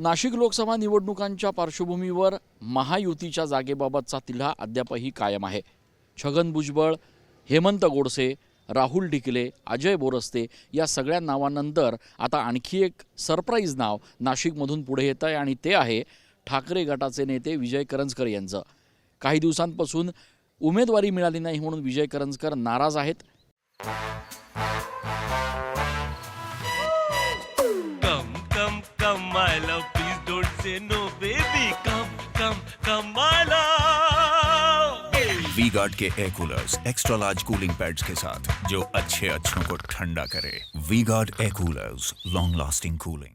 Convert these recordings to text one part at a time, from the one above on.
नाशिक लोकसभा निवडणुकांच्या पार्श्वभूमीवर महायुतीच्या जागेबाबतचा तिढा अद्यापही कायम आहे। छगन भुजबळ, हेमंत गोडसे, राहुल ढिकले, अजय बोरस्ते या सगळ्या नावांनंतर आता आणखी एक सरप्राईज नाव नाशिकमधून पुढे येत आहे आणि ते आहे ठाकरे गटाचे नेते विजय करंजकर यांचं। काही दिवसांपासून उमेदवारी मिळाली नाही म्हणून विजय करंजकर नाराज आहेत। Come, my love, please don't say no, baby. Come, my love. V Guard के air coolers extra large cooling pads के साथ जो अच्छों को ठंडा करे। V Guard air coolers, long lasting cooling.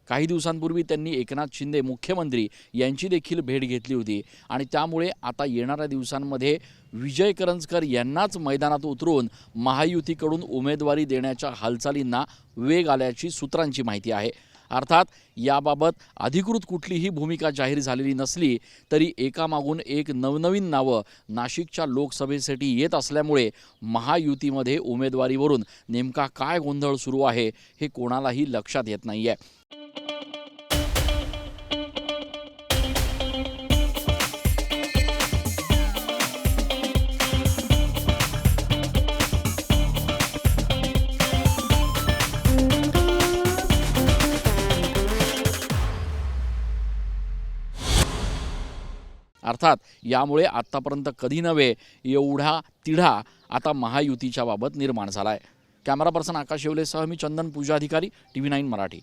काही दिवसांपूर्वी त्यांनी एकनाथ शिंदे मुख्यमंत्री यांची देखील भेट घेतली होती आणि त्यामुळे आता येणाऱ्या दिवसांमध्ये विजय करंजकर यांनाच मैदानात उतरून महायुतीकडून उमेदवारी देण्याच्या हालचालींना वेग आल्याची सूत्रांची माहिती आहे। अर्थात याबाबत अधिकृत कुठलीही भूमिका जाहीर झालेली नसली तरी एकामागून एक नवनवीन नावं नाशिकच्या लोकसभेसाठी येत असल्यामुळे महायुतीमध्ये उमेदवारीवरून नेमका काय गोंधळ सुरू आहे हे कोणालाही लक्षात येत नाहीये। अर्थात यामुळे आत्तापर्यंत कधी नव्हे एवढा तिढा आता महायुतीच्या बाबत निर्माण झालाय। कॅमेरा पर्सन आकाश येवलेसह मी चंदन पूजाधिकारी, TV9 मराठी।